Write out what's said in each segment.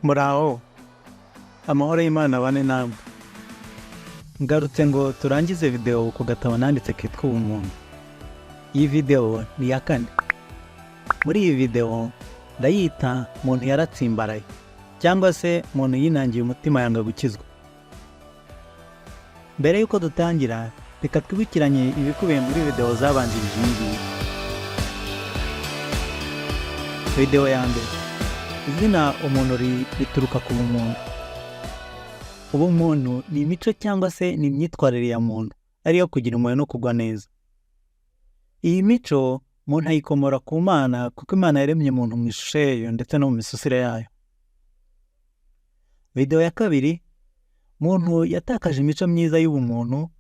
Muraho, amahoro y'Imana bane namwe. Ngarutse ngo turangize video ku gatabo nanditse kitwa Umuntu. Iyi video ni ya kane. Muri iyi video ndayita Muntu yaratsimbaraye cyangwa se Muntu yinangiye umutima yanga gukizwa. Mbere yuko dutangira, reka twibukiranye ibikubiye muri video zabanjirije iyi. Video ya mbere, izina umuntu rituruka ku bumuntu. Ubumuntu ni imico cyangwa se ni myitwarire ya muntu, ariyo kugira impuhwe no kugwa neza. Iyi mico muntu ayikomora ku Mana kuko Imana yaremye muntu mu ishusho yayo ndetse no mu misusire yayo. Video ya kabiri, muntu yatakaje imico myiza y'ubumuntu,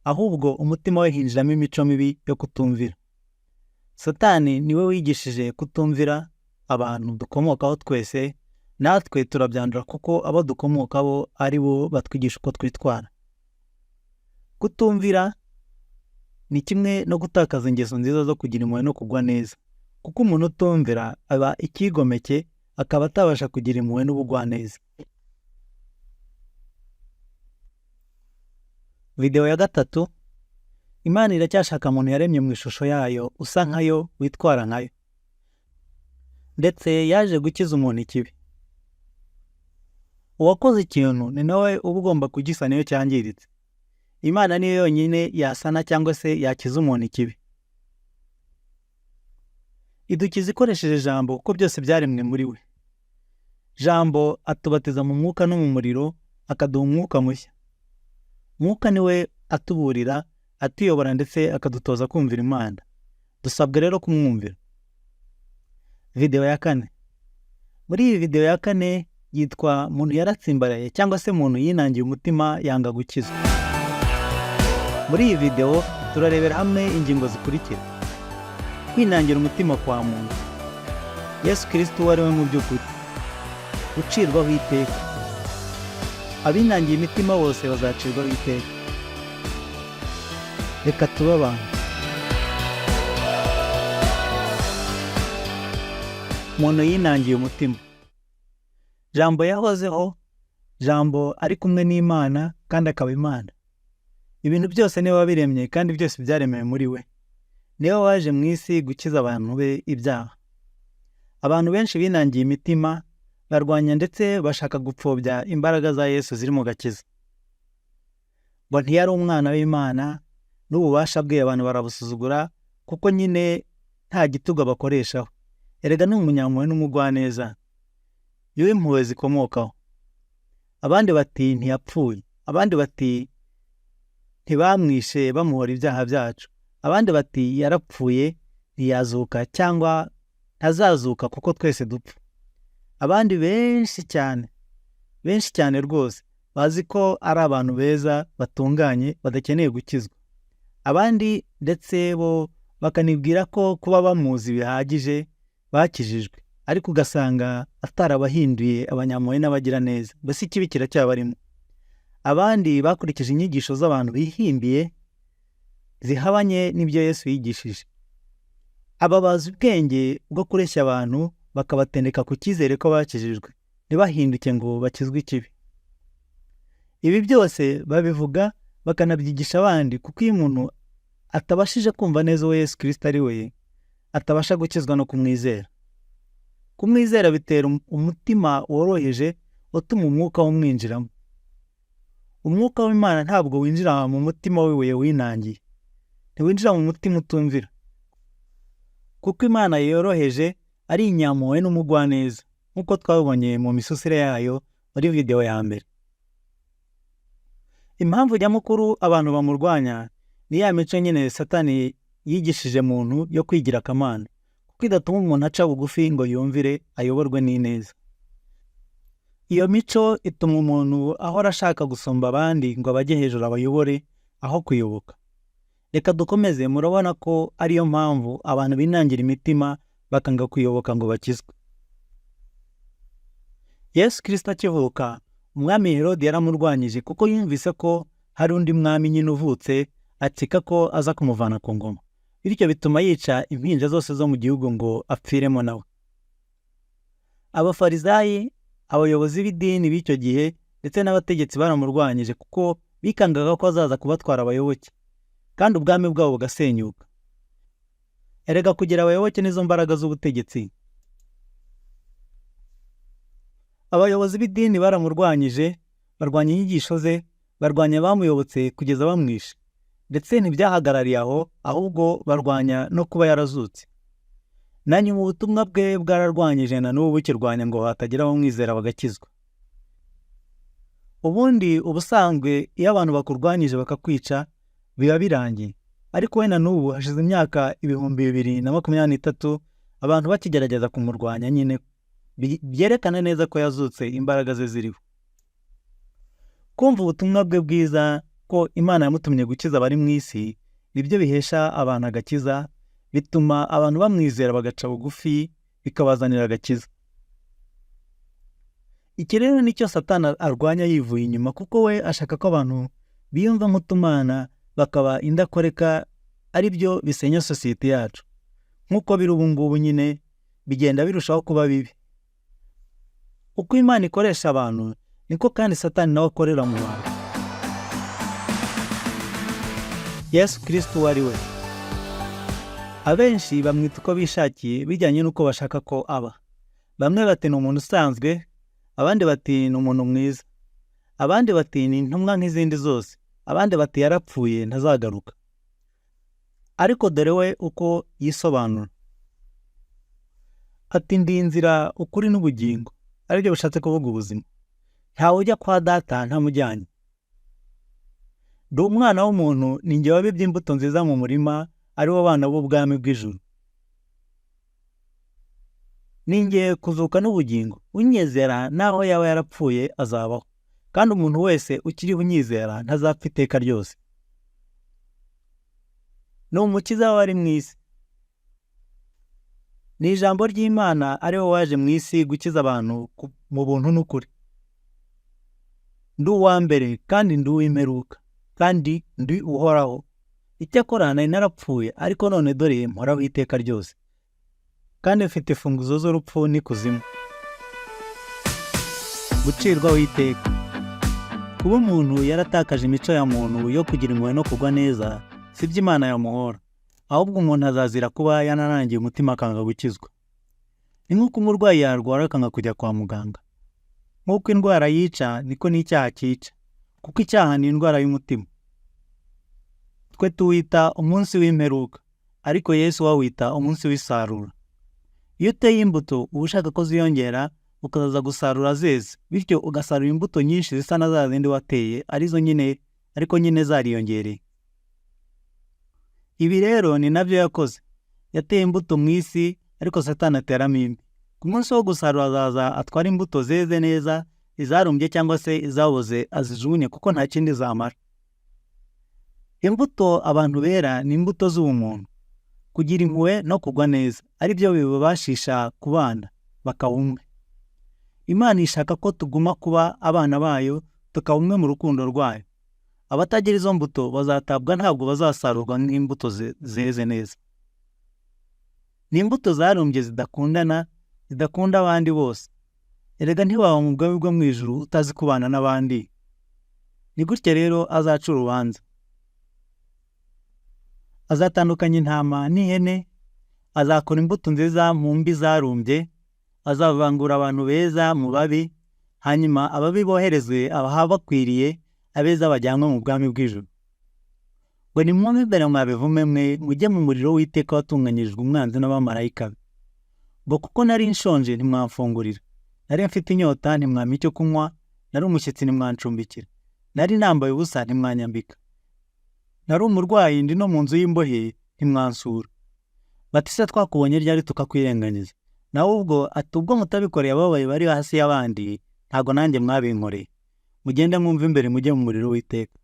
ahubwo umutima we hinjiramo imico mibi yo kutumvira. Satani niwe wigishije kutumvira abantu dukomokaho twese, natwe turabyandura kuko abo dukomokaho ari bo batwigisha uko twitwara. Kutumvira ni kimwe no gutakaza ingeso nziza zo kugira impuhwe no kugwa neza, kuko umuntu utumvira aba ikigomeke, akaba atabasha kugira impuhwe n'ubugwa neza. Video ya gatatu, Imana iracyashaka umuntu yaremye mu ishusho yayo, usa nkayo, witwara nkayo, ndetse yaje gukiza umuntu ikibi. Uwakoze ikintu ni nawe uba ugomba kugisa niyo cyangiritse. Imana niyo yonyine yasana cyangwa se yakiza umuntu ikibi. Idukiza ikoresheje ijambo kuko byose byaremwe muri we. Jambo atubatiza mu mwuka no mu muriro, akaduha umwuka mushya. Mwuka niwe atuburira, atuyobora ndetse akadutoza kumvira Imana. Dusabwe rero kumwumvira. Video ya kane. Muri iyi video ya kane yitwa Muntu yaratsimbaraye cyangwa se Muntu yinangiye umutima yanga gukizwa. Muri iyi video turarebera hamwe ingingo zikurikira. Kwinangira umutima kwa muntu. YESU Kristu wari we mu by'ukuri. Gucirwaho iteka. Abinangiye imitima bose bazacirwaho iteka. Reka tube abantu. Muntu yinangiye umutima. Jambo yahozeho, jambo ari kumwe n'Imana kandi akaba Imana. Ibintu byose niwe wabiremye kandi byose byaremewe muri we. Niwe waje mu isi gukiza abantu be ibyaha. Abantu benshi binangiye imitima, barwanya ndetse bashaka gupfobya imbaraga za Yesu ziri mu gakiza. Ngo ntiyari umwana w'Imana, n'ububasha bwe abantu barabusuzugura kuko nyine nta gitugu bakoreshaho. Erega ni umunyampuhwe n'umugwaneza, yewe impuhwe zikomokaho. Abandi bati ntiyapfuye, abandi bati ntibamwishe bamuhora ibyaha byacu, abandi bati yarapfuye ntiyazuka cyangwa ntazazuka kuko twese dupfa. Abandi benshi cyane rwose bazi ko ari abantu beza batunganye badakeneye gukizwa. Abandi ndetse bo bakanibwira ko kuba bamuzi bihagije bakijijwe, ariko ugasanga atarabahinduye abanyampuhwe n'abagira neza, mbese ikibi kiracyabarimo. Abandi bakurikije inyigisho z'abantu bihimbiye zihabanye n'ibyo Yesu yigishije. Aba bazi ubwenge bwo kureshya abantu bakabatendeka ku cyizere ko bakijijwe, ntibahinduke ngo bakizwe ikibi. Ibi byose babivuga bakanabyigisha abandi kuko iyo umuntu atabashije kumva neza uwo YESU Kristu ari we, atabasha gukizwa no kumwizera. Kumwizera bitera umutima woroheje utuma umwuka umwinjiramo. Umwuka w'Imana ntabwo winjira mu mutima wiwe winangiye, ntiwinjira mu mutima utumvira, kuko Imana yoroheje ari inyampuhwe n'umugwaneza, nk'uko twabonye mu misusire yayo muri video ya mbere. Impamvu nyamukuru abantu bamurwanya ni ya mico nyine Satani yigishije muntu yo kwigira akamana, kuko idatuma umuntu aca bugufi ngo yumvire ayoborwe n'ineza. Iyo mico ituma umuntu ahora ashaka gusumba abandi ngo abajye hejuru abayobore aho kuyoboka. Reka dukomeze, murabona ko ariyo mpamvu abantu binangira imitima bakanga kuyoboka ngo bakizwe. YESU Kristu akivuka, umwami Herode yaramurwanyije kuko yumvise ko hari undi mwami nyine uvutse, atsika ko aza kumuvana ku ngoma. bityo bituma yica impinja zose zo mu gihugu ngo apfiremo nawe. Abafarisayi, abayobozi b'idini b'icyo gihe ndetse n'abategetsi baramurwanyije kuko bikangaga ko azaza kubatwara abayoboke kandi ubwami bwabo bugasenyuka. Erega kugira abayoboke nizo mbaraga z'ubutegetsi. Abayobozi b'idini baramurwanyije, barwanya inyigisho ze, barwanya abamuyobotse kugeza bamwishe, ndetse ntibyahagarariye aho, ahubwo barwanya no kuba yarazutse. Nanyu mu butumwa bwe bwararwanyije na n'ubu bukirwanya ngo hatagira abamwizera bagakizwa. Ubundi ubusanzwe iyo abantu bakurwanyije bakakwica biba birangiye, ariko we na n'ubu hashize imyaka 2023 abantu bakigerageza kumurwanya nyine, byerekana neza ko yazutse imbaraga ze ziriho. Kumva ubutumwa bwe bwiza ko Imana yamutumye gukiza abari mu isi nibyo bihesha abantu agakiza, bituma abantu bamwizera bagaca bugufi, bikabazanira agakiza. Iki rero nicyo Satani arwanya yivuye inyuma, kuko we ashaka ko abantu biyumva nk'utumana bakaba indakoreka, ari byo bisenya sosiyete yacu. Nk'uko biri ubu ngubu nyine bigenda birushaho kuba bibi. Uko Imana ikoresha abantu niko kandi Satani nawe akorera mu bantu. YESU Kristu ari we. Abenshi bamwita uko bishakiye bijyanye n'uko bashaka ko aba. Bamwe bati ni umuntu usanzwe, abandi bati ni umuntu mwiza, abandi bati ni intumwa nk'izindi zose, abandi bati yarapfuye ntazagaruka. Ariko dore we uko yisobanura. Ati ndi inzira, ukuri n'ubugingo, aribyo bishatse kuvuga ubuzima. Ntawe ujya kwa data ntamujyanye. Ndi umwana w'umuntu, ni njye wabibye imbuto nziza mu murima, ari bo bana b'ubwami bw'Ijuru. Ni njye kuzuka n'ubugingo, unyizera naho yaba yarapfuye azabaho, kandi umuntu wese ukiri unyizera ntazapfa iteka ryose. Ni umukiza wari mu isi. Ni ijambo ry'Imana ariho waje mu isi gukiza abantu mu buntu n'ukuri. Ndi uwa mbere kandi ndi uw'imperuka, kandi ndi uhoraho. Icyakora nari narapfuye, ariko none dore mporaho iteka ryose, kandi mfite imfunguzo z'urupfu n'ikuzimu. Gucirwaho iteka. Kuba umuntu yaratakaje imico ya muntu yo kugira impuhwe no kugwa neza, si byo Imana yamuhora, ahubwo umuntu azazira kuba yananangiye umutima akanga gukizwa. Ni nk'uko umurwayi yarwara akanga kujya kwa muganga. Nk'uko indwara yica niko n'icyaha cyica, kuko icyaha ni indwara y'umutima. Twe tuwita umunsi w'imperuka, ariko Yesu wawita umunsi w'isarura. Iyo uteye imbuto uba ushaka ko ziyongera, ukazaza gusarura zeze, bityo ugasarura imbuto nyinshi zisa na za zindi wateye, arizo nyine, ariko nyine zariyongereye. Ibi rero ni nabyo yakoze. Yateye imbuto mu isi, ariko Satani ateramo imbi. Ku munsi wo gusarura azaza atwara imbuto zeze neza, izarumbye cyangwa se izaboze azijugunye, kuko nta kindi zamara. Imbuto abantu bera ni imbuto z'ubumuntu, kugira impuhwe no kugwa neza, ari byo bibabashisha kubana bakaba umwe. Imana ishaka ko tuguma kuba abana bayo, tukaba umwe mu rukundo rwayo. Abatagira izo mbuto bazatabwa, ntabwo bazasarurwa nk'imbuto zeze neza. Ni imbuto zarumbye zidakundana, zidakunda abandi bose. Erega ntiwaba mu bwami bwo mu ijuru utazi kubana n'abandi. Ni gutya rero azaca urubanza. Azatandukanya intama n'ihene, azakora imbuto nziza mu mbi zarumbye, azavangura abantu beza mu babi, hanyuma ababi boherezwe abahabakwiriye, abeza bajyanwe mu bwami bw'Ijuru. Ngo nimwumve imbere mwabivume mwe, mujye mu muriro w'iteka watunganyirijwe umwanzi n'abamarayika be. Ngo kuko nari nshonje ntimwamfungurira, nari mfite inyota ntimwampa icyo kunywa, nari umushyitsi ntimwancumbikira, nari nambaye ubusa ntimwanyambika, nari umurwayi ndi no mu nzu y'imbohe ntimwansura. Bati se twakubonye ryari tukakwirenganiza? Nawe ubwo ati ubwo mutabikoreye ababaye bari hasi y'abandi, ntago nanjye mwabinkoreye. Mugende mwumve imbere mujye mu muriro w'iteka.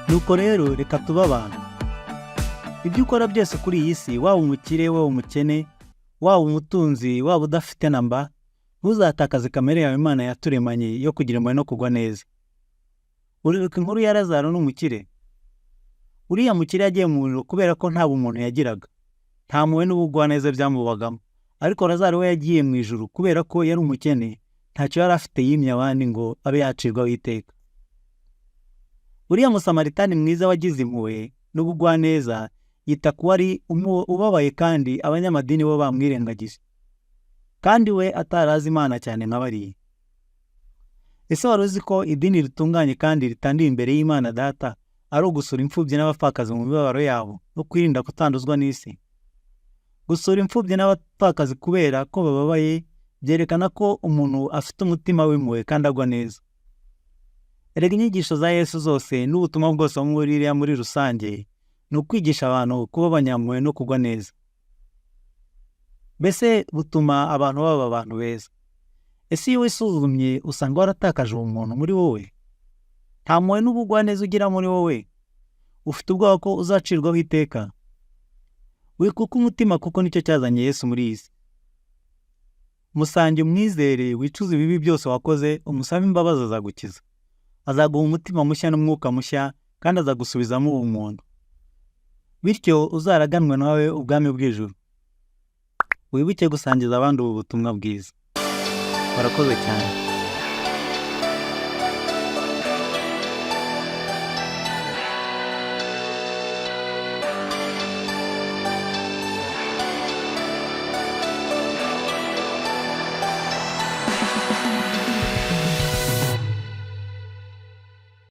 Nuko rero reka tuba abantu. Ibyo ukora byose kuri iyi si, waba umukire, waba umukene, waba umutunzi, waba udafite namba, ntuzatakaze kamere yawe Imana yaturemanye yo kugira impuhwe no kugwa neza. Uribuka inkuru ya Lazaro n'umukire? uriya mukire yagiye mu muriro kubera ko nta bumuntu yagiraga, nta mpuhwe n'ubugwaneza byamubagamo. Ariko Lazaro we yagiye mu ijuru kubera ko yari umukene, ntacyo yari afite yimye abandi ngo abe yacirwaho iteka. Uriya Musamaritani mwiza wagize impuhwe n'ubugwaneza yita ku wari ubabaye kandi abanyamadini bo bamwirengagije, kandi we atarazi Imana cyane nka bariya. Ese wari uzi ko idini ritunganye kandi ritandiye imbere y'Imana Data ari ugusura imfubyi n'abapfakazi mu mibabaro yabo no kwirinda kutanduzwa n'isi? Gusura imfubyi n'abapfakazi kubera ko bababaye byerekana ko umuntu afite umutima w'impuhwe kandi agwa neza. Erega inyigisho za Yesu zose n'ubutumwa bwose muri rusange ni ukwigisha abantu kuba abanyampuhwe no kugwa neza. Mbese butuma abantu baba abantu beza. Ese iyo wisuzumye usanga waratakaje ubumuntu muri wowe? Nta mpuhwe n'ubugwaneza ugira muri wowe? Ufite ubwoba ko uzacirwaho iteka? Wikuka umutima kuko nicyo cyazanye Yesu muri iyi si. Musange umwizere, wicuze ibibi byose wakoze, umusabe imbabazi azagukiza. Azaguha umutima mushya n'umwuka mushya kandi azagusubizamo ubumuntu. Bityo uzaraganwe nawe ubwami bw'Ijuru. Wibuke gusangiza abandi ubu butumwa bwiza. Barakoze cyane.